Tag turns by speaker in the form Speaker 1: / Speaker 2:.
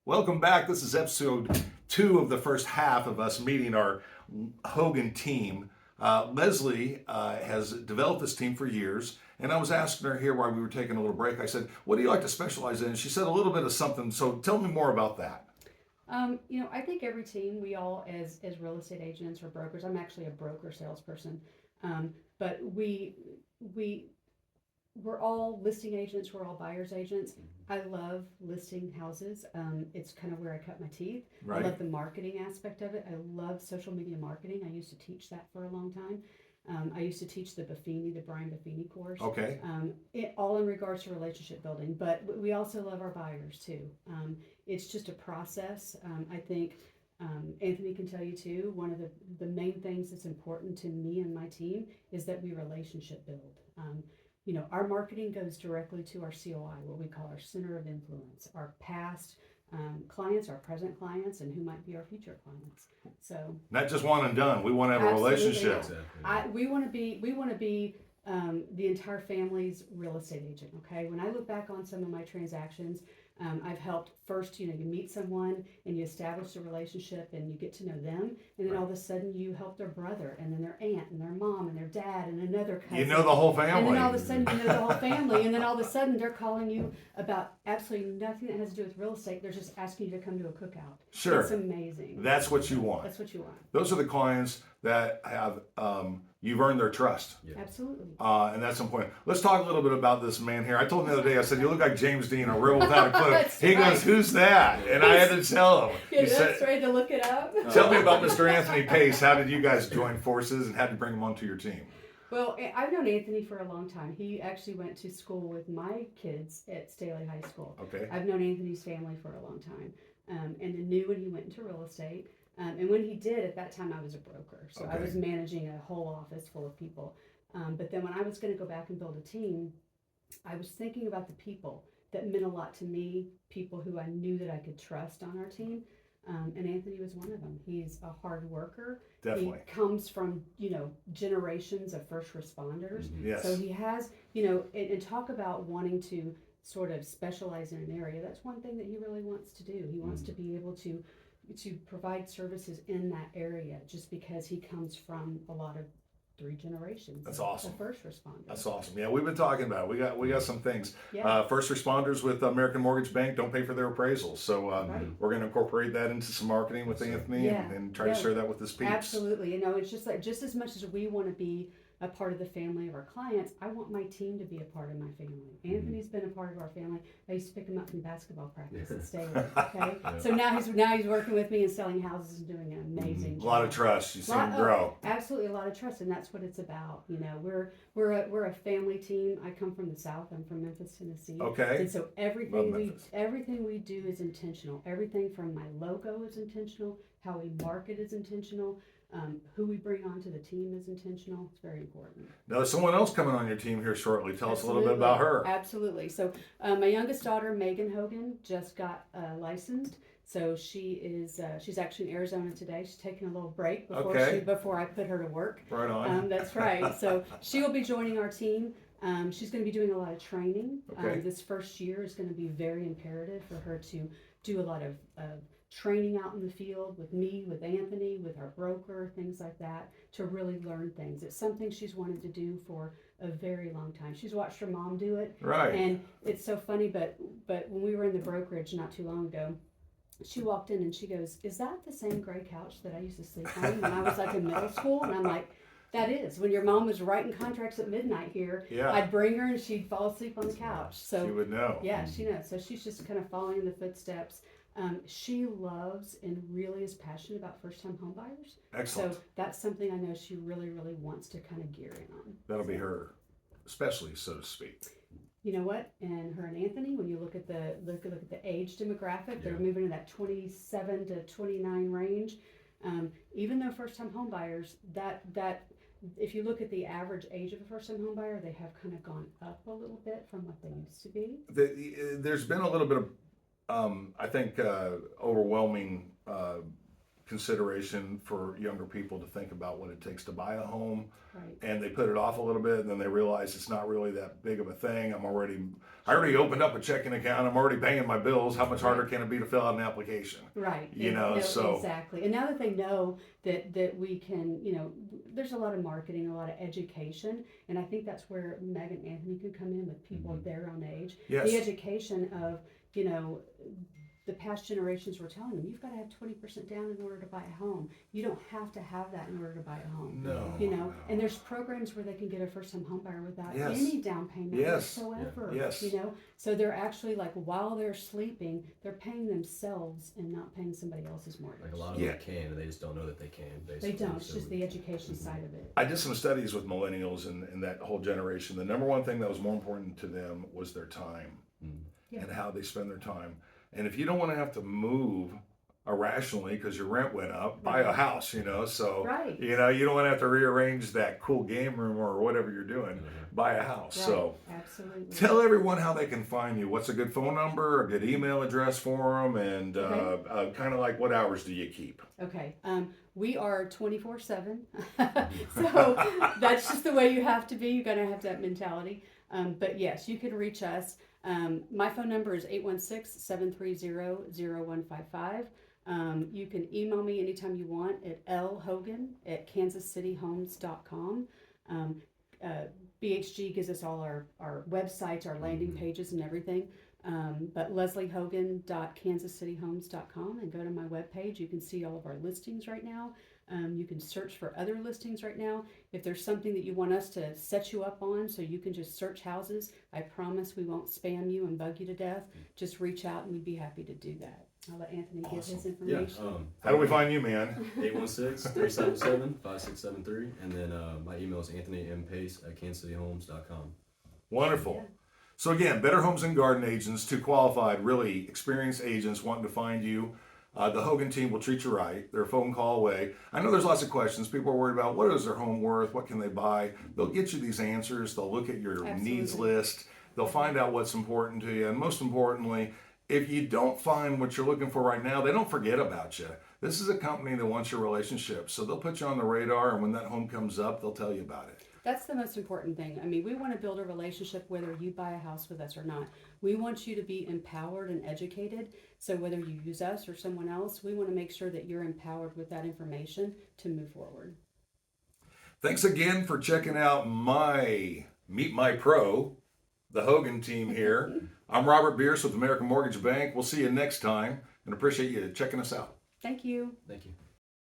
Speaker 1: Welcome back. This is episode 2 of the first half of us meeting our Hogan team. Leslie has developed this team for years, and I was asking her here while we were taking a little break. I said, "What do you like to specialize in?" She said a little bit of something. So tell me more about that.
Speaker 2: I think every team, we all as real estate agents or brokers. I'm actually a broker salesperson, but we're all listing agents. We're all buyers agents. I love listing houses. It's kind of where I cut my teeth.
Speaker 1: Right.
Speaker 2: I love the marketing aspect of it. I love social media marketing. I used to teach that for a long time. I used to teach the Brian Buffini course.
Speaker 1: Okay.
Speaker 2: All in regards to relationship building, but we also love our buyers too. It's just a process. I think Anthony can tell you too, one of the main things that's important to me and my team is that we relationship build. Our marketing goes directly to our COI, what we call our center of influence, our past clients, our present clients, and who might be our future clients. So
Speaker 1: not just one and done. We want to have a relationship.
Speaker 2: Exactly. We want to be the entire family's real estate agent. Okay. When I look back on some of my transactions, I've helped first, you meet someone and you establish a relationship and you get to know them. And then all of a sudden you help their brother and then their aunt and their mom and their dad and another cousin.
Speaker 1: You know the whole family.
Speaker 2: And then all of a sudden you know the whole family. And then all of a sudden they're calling you about absolutely nothing that has to do with real estate. They're just asking you to come to a cookout.
Speaker 1: Sure.
Speaker 2: It's amazing.
Speaker 1: That's what you want.
Speaker 2: That's what you want.
Speaker 1: Those are the clients that have, you've earned their trust.
Speaker 2: Yeah. Absolutely.
Speaker 1: And that's important. Let's talk a little bit about this man here. I told him the other day, I said, "You look like James Dean, a rebel without a clue." He goes, "Who's that?" And I had to tell him.
Speaker 2: Yeah, that's right, to look it up.
Speaker 1: Tell me about Mr. Anthony Pace. How did you guys join forces and how did you bring him onto your team?
Speaker 2: Well, I've known Anthony for a long time. He actually went to school with my kids at Staley High School.
Speaker 1: Okay.
Speaker 2: I've known Anthony's family for a long time, and I knew when he went into real estate. And when he did, at that time, I was a broker. So I was managing a whole office full of people. But then when I was going to go back and build a team, I was thinking about the people that meant a lot to me, people who I knew that I could trust on our team. And Anthony was one of them. He's a hard worker.
Speaker 1: Definitely.
Speaker 2: He comes from, generations of first responders.
Speaker 1: Mm-hmm. Yes.
Speaker 2: So he has, and talk about wanting to sort of specialize in an area. That's one thing that he really wants to do. He wants to be able to provide services in that area just because he comes from a lot of 3 generations.
Speaker 1: That's awesome.
Speaker 2: The first responders.
Speaker 1: That's awesome. Yeah, we've been talking about it. We got some things.
Speaker 2: Yeah.
Speaker 1: First responders with American Mortgage Bank don't pay for their appraisals. So we're going to incorporate that into some marketing with Anthony and try to share that with his peeps.
Speaker 2: Absolutely. It's just like, just as much as we want to be a part of the family of our clients, I want my team to be a part of my family. Anthony's been a part of our family. I used to pick him up from basketball practice at Staley. Okay, so now he's working with me and selling houses and doing an amazing job.
Speaker 1: A lot of trust. You see him grow.
Speaker 2: Absolutely, a lot of trust, and that's what it's about. We're a family team. I come from the South. I'm from Memphis, Tennessee.
Speaker 1: Okay.
Speaker 2: And so everything we do is intentional. Everything from my logo is intentional. How we market is intentional. Who we bring onto the team is intentional. It's very important.
Speaker 1: Now, there's someone else coming on your team here shortly. Tell us a little bit about her.
Speaker 2: Absolutely. So my youngest daughter, Megan Hogan, just got licensed. So she's actually in Arizona today. She's taking a little break before I put her to work.
Speaker 1: Right on.
Speaker 2: That's right. So she will be joining our team. She's going to be doing a lot of training. This first year is going to be very imperative for her to do a lot of training out in the field with me, with Anthony, with our broker, things like that, to really learn things. It's something she's wanted to do for a very long time. She's watched her mom do it.
Speaker 1: Right.
Speaker 2: And it's so funny, but when we were in the brokerage not too long ago, she walked in and she goes, "Is that the same gray couch that I used to sleep on when I was like in middle school?" And I'm like, "That is. When your mom was writing contracts at midnight here, I'd bring her and she'd fall asleep on the couch." So
Speaker 1: she would know.
Speaker 2: Yeah, she knows. So she's just kind of following in the footsteps. She loves and really is passionate about first-time home buyers.
Speaker 1: Excellent.
Speaker 2: So that's something I know she really, really wants to kind of gear in on.
Speaker 1: That'll be her specialty, so to speak.
Speaker 2: You know what? And her and Anthony, when you look at the age demographic, they're moving in that 27 to 29 range. Even though first-time home buyers, that if you look at the average age of a first-time home buyer, they have kind of gone up a little bit from what they used to be.
Speaker 1: There's been a little bit of I think overwhelming consideration for younger people to think about what it takes to buy a home.
Speaker 2: Right.
Speaker 1: And they put it off a little bit, and then they realize it's not really that big of a thing. I already opened up a checking account. I'm already paying my bills. How much harder can it be to fill out an application?
Speaker 2: Right.
Speaker 1: You know,
Speaker 2: no,
Speaker 1: so
Speaker 2: exactly. And now that they know that we can, there's a lot of marketing, a lot of education, and I think that's where Meg and Anthony can come in with people their own age.
Speaker 1: Yes.
Speaker 2: The education of, the past generations were telling them, you've got to have 20% down in order to buy a home. You don't have to have that in order to buy a home.
Speaker 1: No.
Speaker 2: And there's programs where they can get a first-time home buyer without
Speaker 1: Yes.
Speaker 2: any down payment
Speaker 1: Yes.
Speaker 2: whatsoever.
Speaker 1: Yes.
Speaker 2: So they're actually, like, while they're sleeping, they're paying themselves and not paying somebody else's mortgage.
Speaker 3: Like a lot of them can, and they just don't know that they can. Basically.
Speaker 2: They don't. It's
Speaker 3: So
Speaker 2: just the education side of it.
Speaker 1: I did some studies with millennials and that whole generation. The number one thing that was more important to them was their time
Speaker 2: Yeah.
Speaker 1: and how they spend their time. And if you don't want to have to move irrationally because your rent went up, buy a house, so,
Speaker 2: Right.
Speaker 1: you don't want to have to rearrange that cool game room or whatever you're doing, buy a house.
Speaker 2: Right.
Speaker 1: So
Speaker 2: Absolutely.
Speaker 1: tell everyone how they can find you. What's a good phone number, a good email address for them, and kind of like what hours do you keep?
Speaker 2: Okay. We are 24/7. So that's just the way you have to be. You got to have that mentality. But yes, you can reach us. My phone number is 816-730-0155. You can email me anytime you want at lhogan@kansascityhomes.com. BHG gives us all our websites, our landing pages and everything. But lesliehogan.kansascityhomes.com, and go to my webpage. You can see all of our listings right now. You can search for other listings right now. If there's something that you want us to set you up on so you can just search houses, I promise we won't spam you and bug you to death. Just reach out and we'd be happy to do that. I'll let Anthony give his information.
Speaker 1: How do we find you, man?
Speaker 3: 816-377-5673, and then my email is anthonympace@kansascityhomes.com.
Speaker 1: Wonderful.
Speaker 2: Yeah.
Speaker 1: So again, Better Homes and Garden agents, 2 qualified, really experienced agents wanting to find you. The Hogan team will treat you right. They're a phone call away. I know there's lots of questions. People are worried about what is their home worth? What can they buy? They'll get you these answers. They'll look at your needs list. They'll find out what's important to you. And most importantly, if you don't find what you're looking for right now, they don't forget about you. This is a company that wants your relationship. So they'll put you on the radar, and when that home comes up, they'll tell you about it.
Speaker 2: That's the most important thing. I mean, we want to build a relationship whether you buy a house with us or not. We want you to be empowered and educated. So whether you use us or someone else, we want to make sure that you're empowered with that information to move forward.
Speaker 1: Thanks again for checking out Meet My Pro, the Hogan team here. I'm Robert Bierce with American Mortgage Bank. We'll see you next time, and appreciate you checking us out.
Speaker 2: Thank you.
Speaker 3: Thank you.